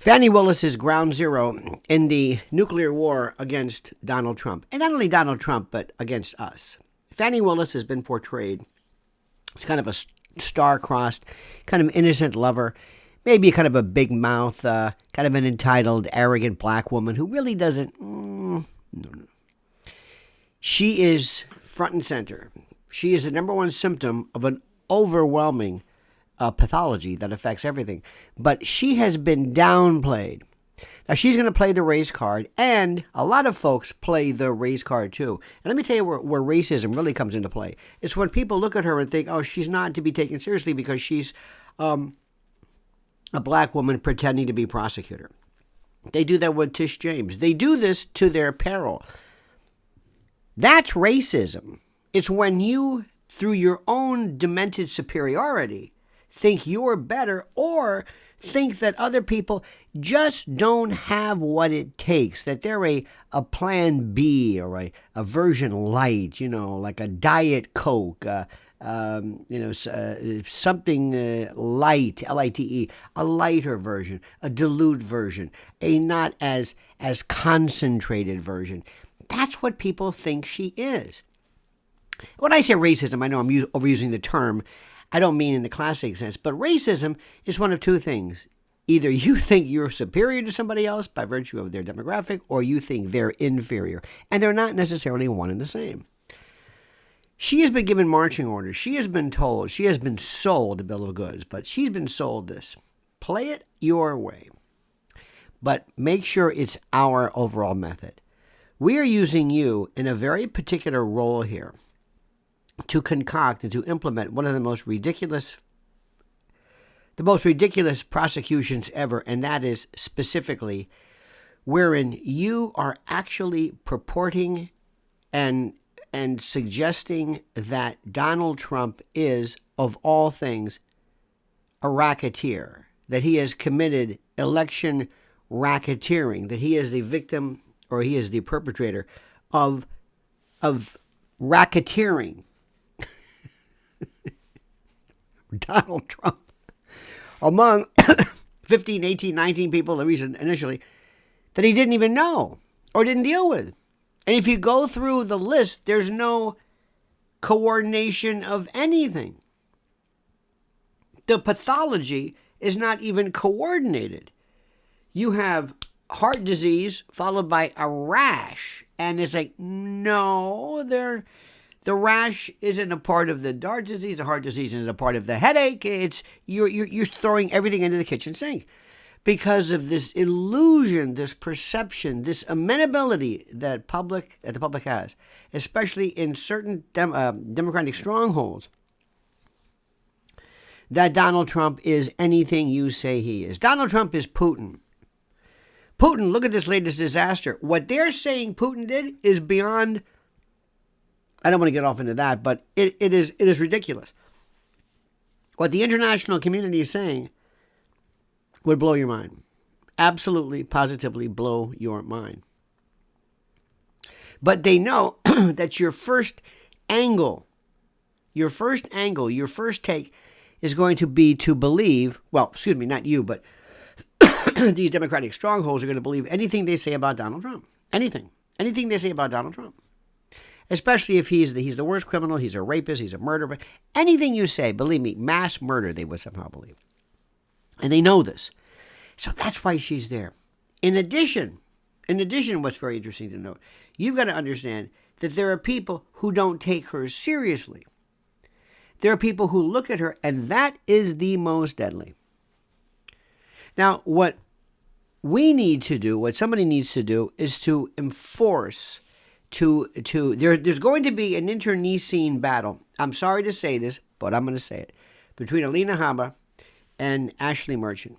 Fani Willis is ground zero in the nuclear war against Donald Trump. And not only Donald Trump, but against us. Fani Willis has been portrayed as kind of a star-crossed, kind of innocent lover, maybe kind of a big mouth, kind of an entitled, arrogant black woman who really doesn't... No. She is front and center. She is the number one symptom of an overwhelming pathology that affects everything. But she has been downplayed. Now, she's going to play the race card, and a lot of folks play the race card, too. And let me tell you where racism really comes into play. It's when people look at her and think, oh, she's not to be taken seriously because she's a black woman pretending to be prosecutor. They do that with Tish James. They do this to their peril. That's racism. It's when you, through your own demented superiority, think you're better or think that other people just don't have what it takes, that they're a plan B or a version light, like a Diet Coke, something light, L-I-T-E, a lighter version, a dilute version, a not as concentrated version. That's what people think she is. When I say racism, I know I'm overusing the term. I don't mean in the classic sense, but racism is one of two things. Either you think you're superior to somebody else by virtue of their demographic, or you think they're inferior. And they're not necessarily one and the same. She has been given marching orders. She has been told, she has been sold a bill of goods, but she's been sold this. Play it your way, but make sure it's our overall method. We are using you in a very particular role here to concoct and to implement one of the most ridiculous prosecutions ever, and that is specifically wherein you are actually purporting and suggesting that Donald Trump is, of all things, a racketeer, that he has committed election racketeering, that he is the victim or he is the perpetrator of racketeering. Donald Trump, among 15, 18, 19 people, the reason initially, that he didn't even know or didn't deal with. And if you go through the list, there's no coordination of anything. The pathology is not even coordinated. You have heart disease followed by a rash. And it's like, no, the rash isn't a part of the heart disease. The heart disease isn't a part of the headache. It's you're throwing everything into the kitchen sink because of this illusion, this perception, this amenability that the public has, especially in certain democratic strongholds, that Donald Trump is anything you say he is. Donald Trump is Putin. Putin, look at this latest disaster. What they're saying Putin did is beyond... I don't want to get off into that, but it is ridiculous. What the international community is saying would blow your mind. Absolutely, positively blow your mind. But they know that your first take is going to be to believe, well, excuse me, not you, but these democratic strongholds are going to believe anything they say about Donald Trump. Anything they say about Donald Trump. Especially if he's the worst criminal, he's a rapist, he's a murderer. Anything you say, believe me, mass murder, they would somehow believe. And they know this. So that's why she's there. In addition, what's very interesting to note, you've got to understand that there are people who don't take her seriously. There are people who look at her, and that is the most deadly. Now, what we need to do, what somebody needs to do, is to enforce... There's going to be an internecine battle. I'm sorry to say this, but I'm going to say it. Between Alina Habba and Ashley Merchant.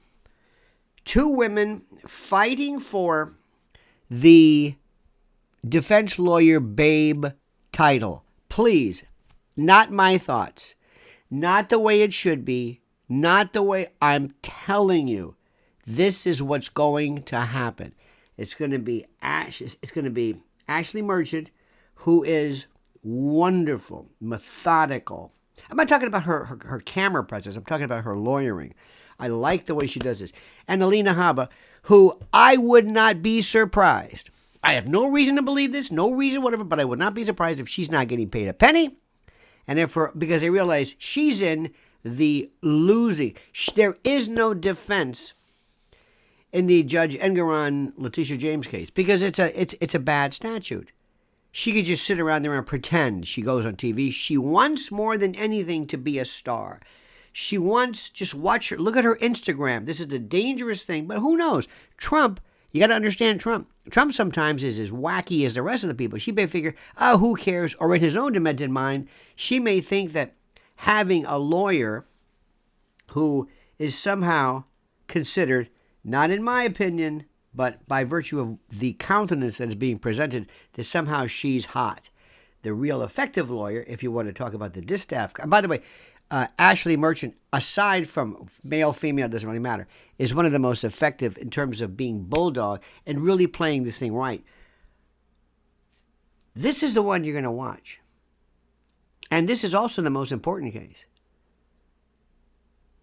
Two women fighting for the defense lawyer babe title. Please, not my thoughts. Not the way it should be. Not the way I'm telling you. This is what's going to happen. It's going to be Ashley Merchant, who is wonderful, methodical, I'm not talking about her camera presence. I'm talking about her lawyering. I like the way she does this. And Alina Habba, who I would not be surprised. I have no reason to believe this, no reason whatever, but I would not be surprised if she's not getting paid a penny. And because they realize she's in the losing. There is no defense in the Judge Engeron Letitia James case because it's a bad statute. She could just sit around there and pretend she goes on TV. She wants more than anything to be a star. She wants, just watch her, look at her Instagram. This is the dangerous thing, but who knows? Trump, you got to understand Trump. Trump sometimes is as wacky as the rest of the people. She may figure, oh, who cares? Or in his own demented mind, she may think that having a lawyer who is somehow considered, not in my opinion, but by virtue of the countenance that is being presented, that somehow she's hot. The real effective lawyer, if you want to talk about the distaff, and by the way, Ashley Merchant, aside from male, female, doesn't really matter, is one of the most effective in terms of being bulldog and really playing this thing right. This is the one you're going to watch. And this is also the most important case.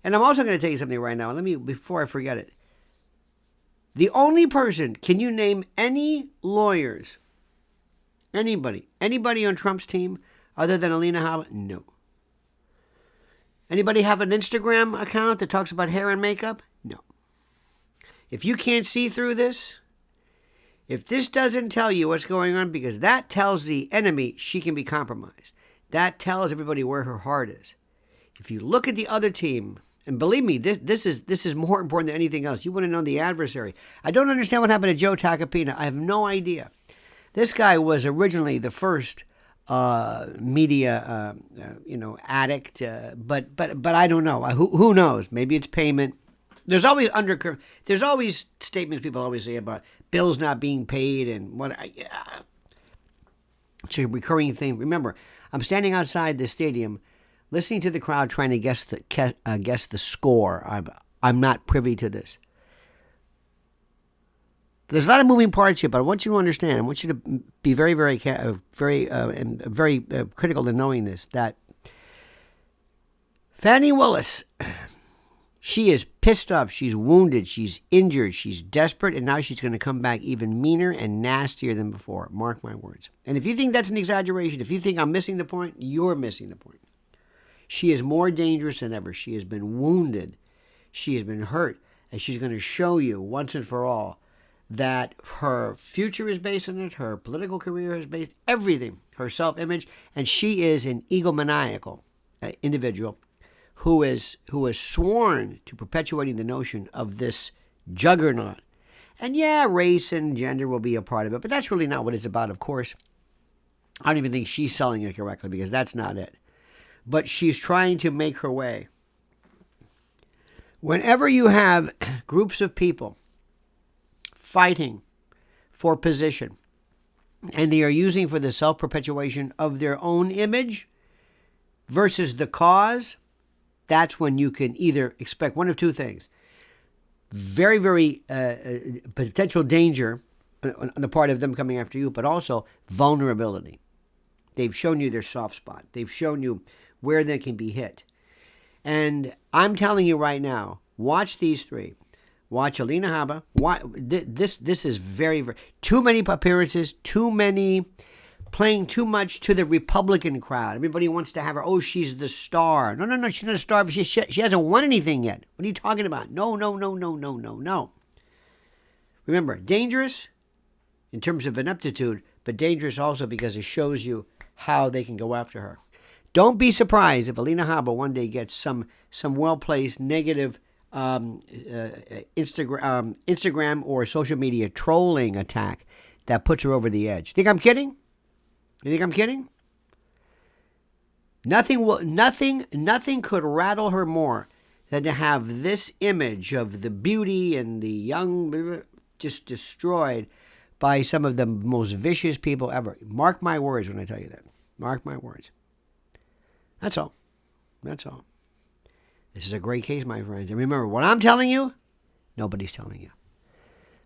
And I'm also going to tell you something right now. Before I forget it. The only person, can you name any lawyers, anybody on Trump's team other than Alina Habba? No. Anybody have an Instagram account that talks about hair and makeup? No. If you can't see through this, if this doesn't tell you what's going on, because that tells the enemy she can be compromised. That tells everybody where her heart is. If you look at the other team, and believe me, this is more important than anything else. You want to know the adversary. I don't understand what happened to Joe Tacopina. I have no idea. This guy was originally the first media, addict, but I don't know. Who knows? Maybe it's payment. There's always There's always statements people always say about bills not being paid and what. It's a recurring thing. Remember, I'm standing outside the stadium, listening to the crowd trying to guess the score. I'm not privy to this. There's a lot of moving parts here, but I want you to understand. I want you to be very, very, very critical in knowing this. That Fani Willis, she is pissed off. She's wounded. She's injured. She's desperate, and now she's going to come back even meaner and nastier than before. Mark my words. And if you think that's an exaggeration, if you think I'm missing the point, you're missing the point. She is more dangerous than ever. She has been wounded. She has been hurt, and she's going to show you once and for all that her future is based on it, her political career is based, everything, her self-image, and she is an egomaniacal individual who is sworn to perpetuating the notion of this juggernaut. And yeah, race and gender will be a part of it, but that's really not what it's about, of course. I don't even think she's selling it correctly because that's not it. But she's trying to make her way. Whenever you have groups of people fighting for position, and they are using for the self-perpetuation of their own image versus the cause, that's when you can either expect one of two things. Very, very potential danger on the part of them coming after you, but also vulnerability. They've shown you their soft spot. They've shown you where they can be hit. And I'm telling you right now, watch these three. Watch Alina Habba. This is very, very... Too many appearances, too many... Playing too much to the Republican crowd. Everybody wants to have her, oh, she's the star. No, she's not a star. She hasn't won anything yet. What are you talking about? No. Remember, dangerous in terms of ineptitude, but dangerous also because it shows you how they can go after her. Don't be surprised if Alina Habba one day gets some well-placed negative Instagram or social media trolling attack that puts her over the edge. Think I'm kidding? You think I'm kidding? Nothing could rattle her more than to have this image of the beauty and the young just destroyed by some of the most vicious people ever. Mark my words when I tell you that. Mark my words. That's all. That's all. This is a great case, my friends. And remember, what I'm telling you, nobody's telling you.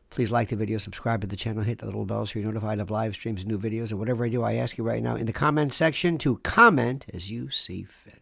Please like the video, subscribe to the channel, hit the little bell so you're notified of live streams and new videos. And whatever I do, I ask you right now in the comment section to comment as you see fit.